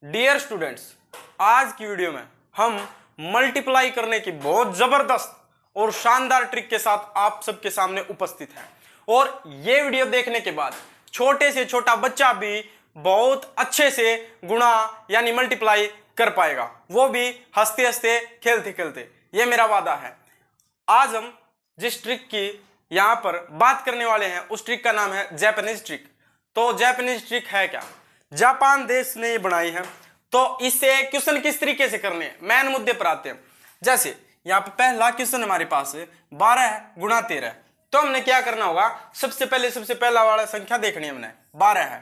Dear students, आज की video में हम मल्टीप्लाई करने की बहुत जबरदस्त और शानदार ट्रिक के साथ आप सबके सामने उपस्थित हैं। और ये वीडियो देखने के बाद छोटे से छोटा बच्चा भी बहुत अच्छे से गुणा यानी मल्टीप्लाई कर पाएगा, वो भी हंसते हंसते खेलते खेलते। ये मेरा वादा है। आज हम जिस ट्रिक की यहाँ पर बात करने वाले हैं उस ट्रिक का नाम है जापानीज ट्रिक। तो जापानीज ट्रिक है क्या? जापान देश ने बनाई है। तो इससे क्वेश्चन किस तरीके से करने हैं, मेन मुद्दे पर आते हैं। जैसे यहाँ पे पहला क्वेश्चन हमारे पास है 12 गुणा 13। तो हमने क्या करना होगा, सबसे पहला वाला संख्या देखनी है हमने, 12 है।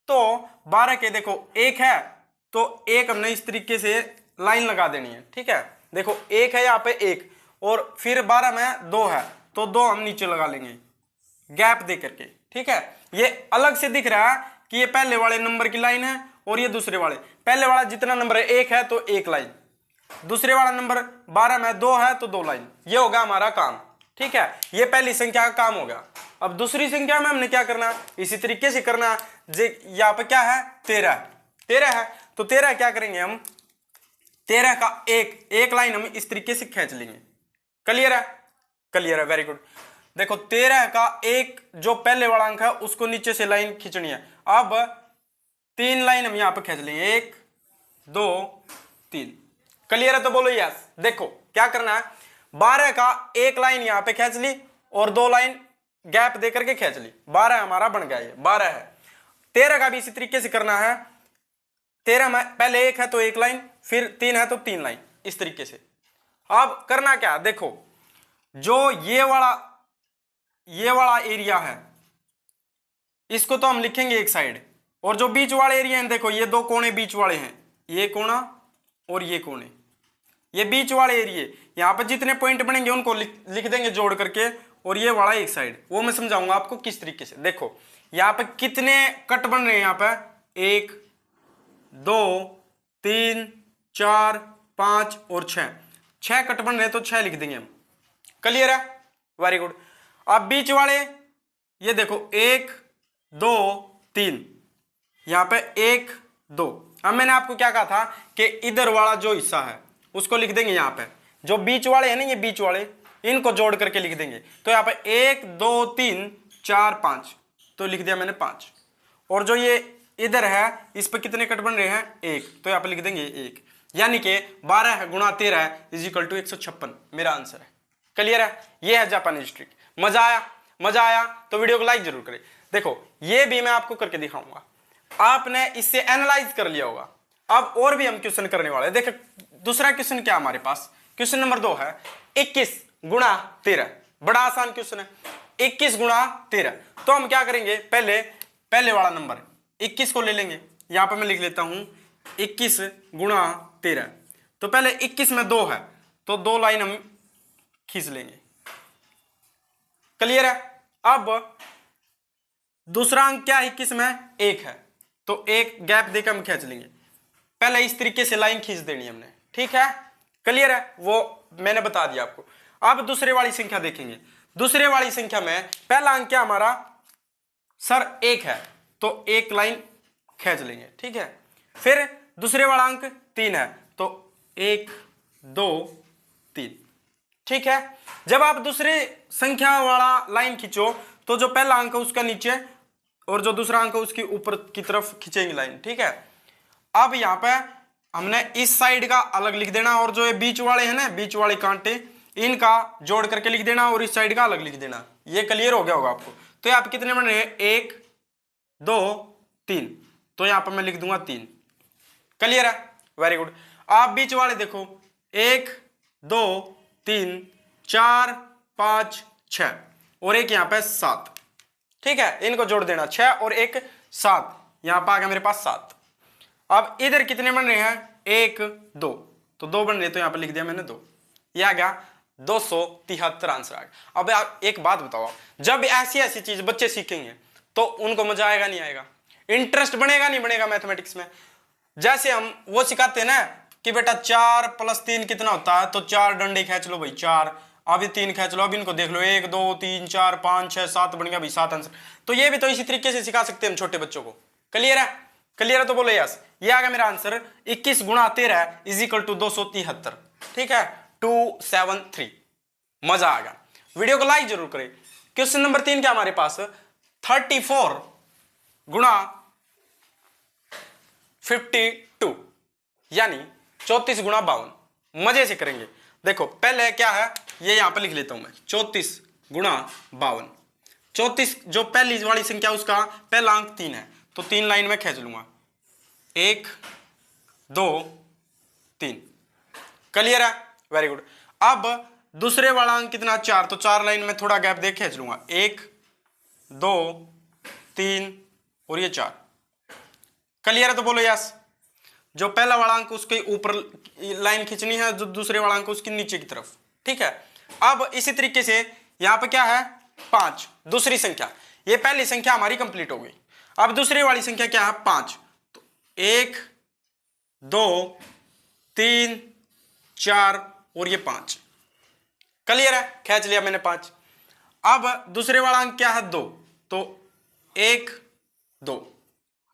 तो 12 के देखो एक है, तो एक हमने इस तरीके से लाइन लगा देनी है। ठीक है, देखो एक है यहाँ पे एक, और फिर 12 में 2 है तो 2 हम नीचे लगा लेंगे गैप दे करके। ठीक है, ये अलग से दिख रहा है कि ये पहले वाले नंबर की लाइन है और ये दूसरे वाले। पहले वाला जितना नंबर है एक है तो एक लाइन, दूसरे वाला नंबर 12 में 2 है तो 2 लाइन। ये होगा हमारा काम। ठीक है, ये पहली संख्या का काम हो गया। अब दूसरी संख्या में हमने क्या करना, इसी तरीके से करना। यहाँ पे क्या है, 13 है तो 13 क्या करेंगे हम, 13 का एक लाइन हम इस तरीके से खींच लेंगे। क्लियर है? क्लियर है, वेरी गुड। देखो 13 का एक जो पहले वाला अंक है उसको नीचे से लाइन खींचनी है। अब 3 लाइन हम यहां पे खींच लेंगे, 1 2 3। क्लियर है तो बोलो यस। देखो क्या करना है, 12 का एक लाइन यहां पे खींच ली और 2 लाइन गैप दे करके खींच ली। 12 हमारा बन गया, ये 12 है। 13 का भी इसी तरीके से करना है। 13 में पहले एक है तो एक लाइन, फिर 3 है तो 3 लाइन, इस तरीके से। अब करना क्या, देखो जो ये वाला एरिया है इसको तो हम लिखेंगे एक साइड, और जो बीच वाले एरिया है देखो ये 2 कोने बीच वाले हैं, ये कोना और ये कोने, ये बीच वाले एरिया। यहां पर जितने पॉइंट बनेंगे उनको लिख देंगे जोड़ करके, और ये वाला एक साइड, वो मैं समझाऊंगा आपको किस तरीके से। देखो यहां पे कितने कट बन रहे हैं, यहां पे 1 2 3 4 5 और 6 कट बन रहे हैं तो 6 लिख देंगे हम। क्लियर है, वेरी गुड। अब बीच वाले ये देखो 1 2 3, यहां पे 1 2। अब मैंने आपको क्या कहा था कि इधर वाला जो हिस्सा है उसको लिख देंगे यहां पे, जो बीच वाले हैं ना, ये बीच वाले, इनको जोड़ करके लिख देंगे। तो यहां पे 1 2 3 4 5, तो लिख दिया मैंने 5। और जो ये इधर है इस पे कितने कट बन रहे हैं, 1, तो यहां पे लिख देंगे 1। यानी कि 12 गुणा 13 इज इक्वल टू 156 मेरा आंसर है। क्लियर है, ये है जापानीज ट्रिक। मजा आया तो वीडियो को लाइक जरूर करें। देखो ये भी मैं आपको करके दिखाऊंगा, आपने इससे एनालाइज कर लिया होगा। अब और भी हम क्वेश्चन करने वाले हैं। देखो दूसरा क्वेश्चन क्या हमारे पास, क्वेश्चन नंबर 2 है 21 गुणा 13। बड़ा आसान क्वेश्चन है, 21 गुणा 13। तो हम क्या करेंगे, पहले वाला नंबर 21 को ले लेंगे। यहां पर मैं लिख लेता हूं 21 गुणा 13। तो पहले 21 में 2 है तो 2 लाइन हम खींच लेंगे। क्लियर है? अब दूसरा अंक क्या है, 21 में 1 है तो एक गैप देकर हम खींच लेंगे। पहले इस तरीके से लाइन खींच देनी है हमने। ठीक है, क्लियर है, वो मैंने बता दिया आपको। अब दूसरे वाली संख्या देखेंगे। दूसरे वाली संख्या में पहला अंक क्या हमारा, सर 1 है तो एक लाइन खींच लेंगे। ठीक है, फिर दूसरे वाला अंक 3 है तो 1 2 3। ठीक है, जब आप दूसरे संख्या वाला लाइन खींचो तो जो पहला अंक है उसका नीचे और जो दूसरा अंक है उसके ऊपर की तरफ खींचेंगे लाइन। ठीक है, अब यहां पे हमने इस साइड का अलग लिख देना, और जो ये बीच वाले हैं ना, बीच वाले कांटे, इनका जोड़ करके लिख देना, और इस साइड का अलग लिख देना। ये क्लियर हो गया होगा आपको। तो यहाँ पे कितने बन रहे हैं, 1 2 3, तो यहां पर मैं लिख दूंगा 3। क्लियर है, वेरी गुड। आप बीच वाले देखो 1 2 3 4 5 6 और एक यहां पे 7। ठीक है, इनको जोड़ देना, 6 और 1 7, यहां पर आ गया मेरे पास 7। अब इधर कितने बन रहे हैं, 1 2, तो 2 बन रहे, तो यहां पर लिख दिया मैंने 2। यह आ गया 273 आंसर आ गया। अब आप एक बात बताओ, जब ऐसी चीज बच्चे सीखेंगे तो उनको मजा आएगा नहीं आएगा, इंटरेस्ट बनेगा नहीं बनेगा मैथमेटिक्स में। जैसे हम वो सिखाते हैं ना कि बेटा 4 + 3 कितना होता है, तो 4 डंडे खींच लो भाई 4, अभी 3 खींच लो, अब इनको देख लो 1 2 3 4 5 6 7 बन गया भाई 7 आंसर। तो ये भी तो इसी तरीके से सिखा सकते हैं हम छोटे बच्चों को। क्लियर है? क्लियर है तो बोलो यस। ये आ गया मेरा आंसर 21 गुणा 13 इज इक्वल टू 273। ठीक है 273। मजा आ गया। वीडियो को लाइक जरूर करें। क्वेश्चन नंबर 3 क्या हमारे पास 34 गुणा 52 यानी 34 गुणा 52। मजे से करेंगे। देखो पहले क्या है ये यहां पर लिख लेता हूं मैं 34 गुणा 52। 34 जो पहली वाली संख्या उसका पहला अंक 3 है तो 3 लाइन में खींच लूंगा 1 2 3। क्लियर है वेरी गुड। अब दूसरे वाला अंक कितना 4 तो 4 लाइन में थोड़ा गैप देख खींच लूंगा 1 2 3 और ये 4। क्लियर है तो बोलो यस। जो पहला वाला अंक उसके ऊपर लाइन खींचनी है जो दूसरे वाला अंक उसके नीचे की तरफ। ठीक है अब इसी तरीके से यहां पे क्या है 5 दूसरी संख्या। ये पहली संख्या हमारी कंप्लीट हो गई। अब दूसरी वाली संख्या क्या है 5 तो 1 2 3 4 और ये 5। क्लियर है खींच लिया मैंने 5। अब दूसरे वाला अंक क्या है 2 तो 1 2।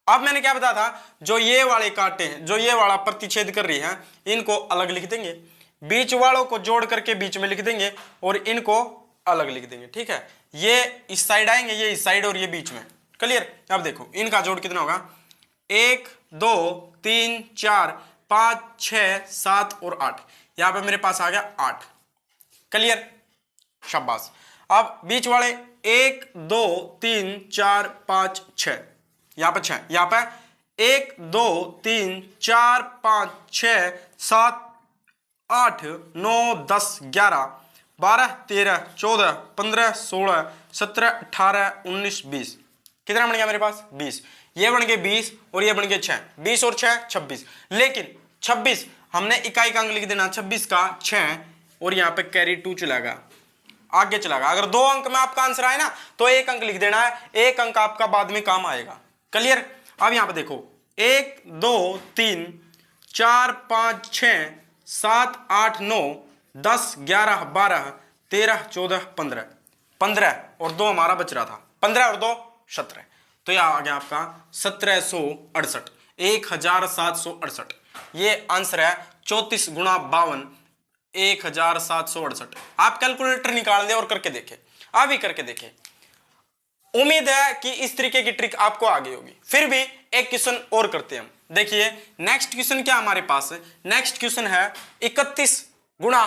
अब मैंने क्या बताया था जो ये वाले कांटे हैं जो ये वाला प्रतिच्छेद कर रही है इनको अलग लिख देंगे बीच वालों को जोड़ करके बीच में लिख देंगे और इनको अलग लिख देंगे। ठीक है ये इस साइड आएंगे ये इस साइड और ये बीच में। क्लियर। अब देखो इनका जोड़ कितना होगा 1 2 3 4 5 6 7 और 8। यहां पे मेरे पास आ गया 8। क्लियर शाबाश। अब बीच वाले 1 2 3 4 5 6 यहां पर 6 यहां पर 1 2 3 4 5 6 7 8 9 10 11 12 13 14 15 16 17 18 19 20। कितना बन गया मेरे पास 20। ये बन गए 20 और ये बन गए 6। 20 और 6 26। लेकिन 26 हमने इकाई का अंक लिख देना 26 का 6 और यहां पे कैरी 2 चलाएगा आगे चलाएगा। अगर 2 अंक में आपका आंसर आए ना तो 1 अंक लिख देना है 1 अंक आपका बाद में काम आएगा। क्लियर। अब यहां पे देखो 1 2 3 4 5 6 7 8 9 10 11 12 13 14 15 15 और 2 हमारा बच रहा था 15 और 2 17। तो यह आ गया आपका 1768 1768। ये आंसर है 34 गुणा 52 1768। आप कैलकुलेटर निकाल दे और करके देखें अभी करके देखें। उम्मीद है कि इस तरीके की ट्रिक आपको आ गई होगी। फिर भी एक क्वेश्चन और करते हैं हम। देखिए नेक्स्ट क्वेश्चन क्या हमारे पास है। नेक्स्ट क्वेश्चन है 31 गुणा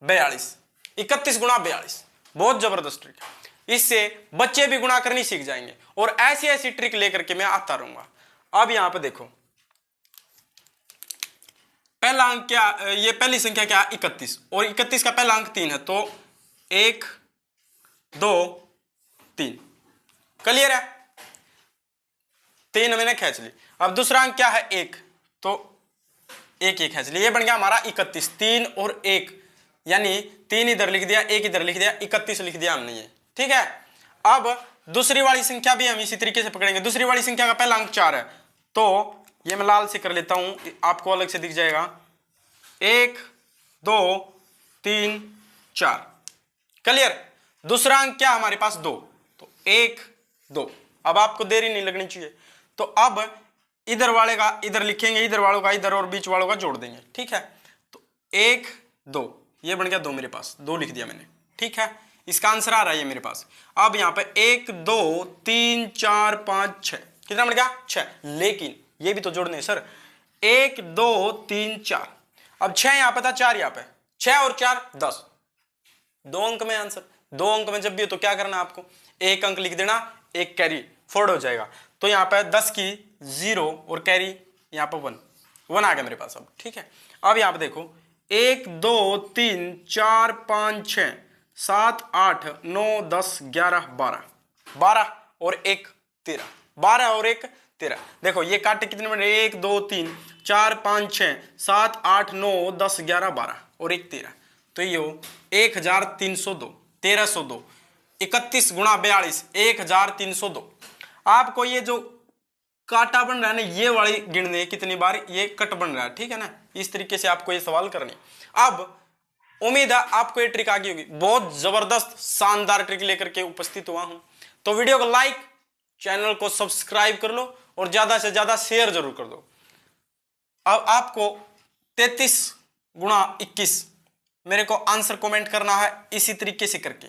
42। 31 गुणा 42 बहुत जबरदस्त ट्रिक है। इससे बच्चे भी गुणा करनी सीख जाएंगे और ऐसी ऐसी ट्रिक लेकर के मैं आता रहूंगा। अब यहां पे देखो पहला अंक क्या ये पहली संख्या क्या 31 और 31 का पहला अंक 3 है तो 1 2 3। क्लियर है 3 मैंने खींच ली। अब दूसरा अंक क्या है 1 तो 1 ही खींच ली। ये बन गया हमारा 31। 3 और 1 यानी 3 इधर लिख दिया 1 इधर लिख दिया 31 लिख दिया हमने ये। ठीक है अब दूसरी वाली संख्या भी हम इसी तरीके से पकड़ेंगे। दूसरी वाली संख्या का पहला अंक 4 है तो ये मैं लाल से कर लेता हूं आपको अलग से दिख जाएगा 1 2 3 4। क्लियर। दूसरा अंक क्या हमारे पास 2 तो 1 2। अब आपको देरी नहीं लगनी चाहिए तो अब इधर वाले का इधर लिखेंगे इधर वालों का इधर और बीच वालों का जोड़ देंगे। ठीक है तो 1 2 ये बन गया 2 मेरे पास 2 लिख दिया मैंने। ठीक है इसका आंसर आ रहा है ये मेरे पास। अब यहां पे 1 2 3 4 5 6 कितना बन गया 6। लेकिन ये भी तो जोड़ने सर 1 2 3 4। अब 6 यहां पे था 4 यहां पे 6 और 4 10। 2 अंक में आंसर 2 अंक में जब भी हो तो क्या करना आपको 1 अंक लिख देना 1 कैरी फोर्ड हो जाएगा। तो यहां पे 10 की 0 और कैरी यहां पे 1 आ गया मेरे पास। अब ठीक है अब यहां पे देखो 1 2 3 4 5 6 7 8 9 10 11 12 12 और 1 13 12 और 1 13। देखो ये काटे कितने बने 1 2 3 4 5 6 7 8 9 10 11 12 और 1 13। तो ये 1302 1302 31 गुणा 42 1302। आपको ये जो काटा बन रहा है ना ये वाली गिनने कितनी बार ये कट बन रहा है। ठीक है ना इस तरीके से आपको ये सवाल करने। अब उम्मीद है आपको ये ट्रिक आ गई होगी। बहुत जबरदस्त शानदार ट्रिक लेकर के उपस्थित हुआ हूं। तो वीडियो को लाइक चैनल को सब्सक्राइब कर लो और ज़्यादा से ज़्यादा शेयर जरूर कर दो। अब आपको 33 गुणा 21 मेरे को आंसर कमेंट करना है इसी तरीके से करके,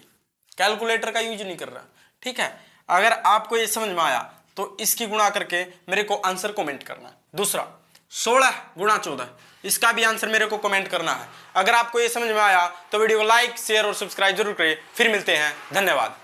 कैलकुलेटर का यूज नहीं कर रहा, ठीक है। अगर आपको ये समझ में आया तो इसकी गुणा करके मेरे को आंसर कमेंट करना है। दूसरा 16 गुणा 14, इसका भी आंसर मेरे को कमेंट करना है। अगर आपको ये समझ में आया तो वीडियो को लाइक शेयर और सब्सक्राइब जरूर करें। फिर मिलते हैं, धन्यवाद।